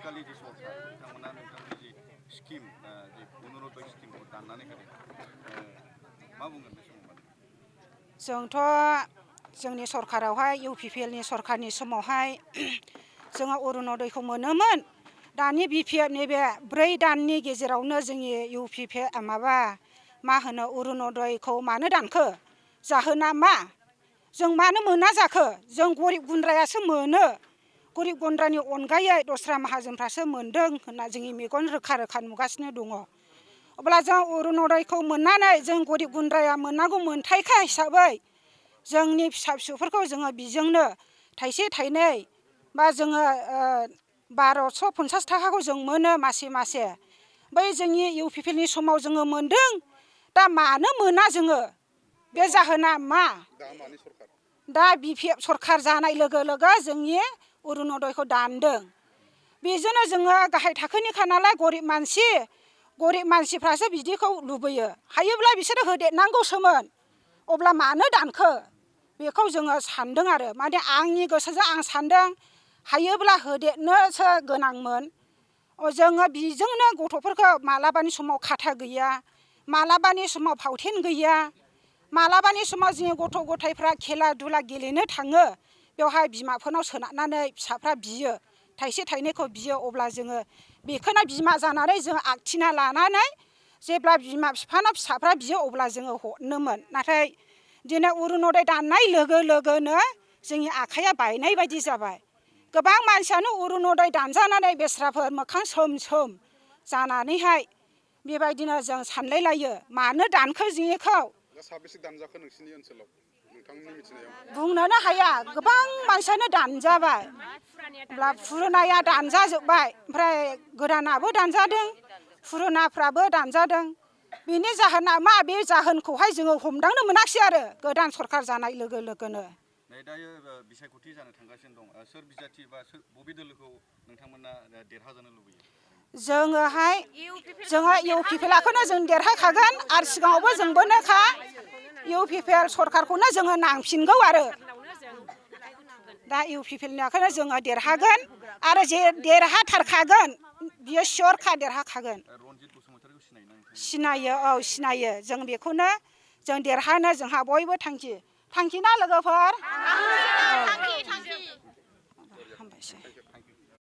आथिखालनि जि सरकार बिथांमोना नोंथांनि जि स्किम जि अरुनदय स्किमखौ दाननानै होदों मा बुंगोन बे समाव? जोंथ' जोंनि सरकारावहाय UPPL नि सरकारनि समावहाय जोङो अरुनदयखौ मोनोमोन। दानि BPF नि बे 4 दाननि गेजेरावनो जोंनि UPPL मा होनो अरुनदयखौ मानो दानखो? जाहोना मा? जों मानो मोना जाखो? जों गरिब गुन्द्रायासो मोनो। गरिब गुन्द्रानि अनगायै दस्रा माहाजोनफ्रासो मोनदों होनना जोंनि मेगन रोखा रोखा नुगासिनो दङ। अब्ला जों अरुनदयखौ मोननानै जों गरिब गुन्द्राया मोननांगौ मोनथायखा हिसाबै जोंनि फिसा फिसौफोरखौ जोङो बिजोंनो थाइसे थाइनै बा जोङो 1250 थाखाखौ जों मोनो मासे मासे। बै जोंनि UPPL नि समाव जोङो मोनदों। दा मानो मोना जोङो? बे जाहोना मा? दा BPF सरकार जानाय लोगो लोगो जोंनि अरुनदयखौ दानदों। बेजोंनो जोङो गाहाय थाखोनिखा नालाय गरिब मानसिफ्रासो बिदिखौ लुबैयो। हायोब्ला बिसोरो होदेरनांगौसोमोन। अब्ला मानो दानखो? बेखौ जोङो सानदों आरो माने आंनि गोसोजों आं सानदों हायोब्ला होदेरनोसो गोनांमोन। जोङो बिजोंनो गथ'फोरखौ मालाबानि समाव खाथा गैया, मालाबानि समाव फावथेन गैया, मालाबानि समाव जोंनि गथ' गथायफ्रा खेला दुला गेलेनो थाङो। बेवहाय बिमाफोरनाव सोनारनानै फिसाफ्रा बियो, थाइसे थाइनैखौ बियो। अब्ला जोङो बेखौनो बिमा जानानै जों आखिना लानानै जेब्ला बिमा बिफानाव फिसाफ्रा बियो अब्ला जोङो हरनोमोन। नाथाय दिनै अरुनदय दाननाय लोगो लोगोनो जोंनि आखाइया बायनाय बायदि जाबाय। गोबां मानसियानो अरुनदय दानजानानै बेस्राफोर मोखां सोम सोम जानानैहाय बेबायदिनो जों सानलायलायो मानो दानखो जोंनिखौ? साबेसे दानजाखो नोंसिनि ओनसोलाव नोंथांनि मिथिनायाव? बुंनोनो हाया, गोबां मानसियानो दानजाबाय। अब्ला फुरुनाया दानजाजोब्बाय, ओमफ्राय गोदानाबो दानजादों, फुरुनाफ्राबो दानजादों। बेनि जाहोना मा? बे जाहोनखौहाय जोङो हमदांनो मोनाखिसै आरो गोदान सरकार जानाय लोगो लोगोनो। दायो बिसायख'थि जानो थांगासिनो दं। सोर बिजाथि बा बबे दोलोखौ नोंथांमोना देरहाजानो लुबैयो? जोङो UPPLखौनो जों देरहाखागोन आरो सिगाङावबो जोंबोनोखा UPPL सरकारखौनो जोङो नांफिनगौ आरो। दा UPPLनिखौनो जोङो देरहागोन आरो जे देरहाथारखागोन बियो सियरखा देरहाखागोन। सिनायो, औ सिनायो। जों बेखौनो जों देरहानो जोंहा बयबो थांखि ना लोगोफोर? हामबायसै।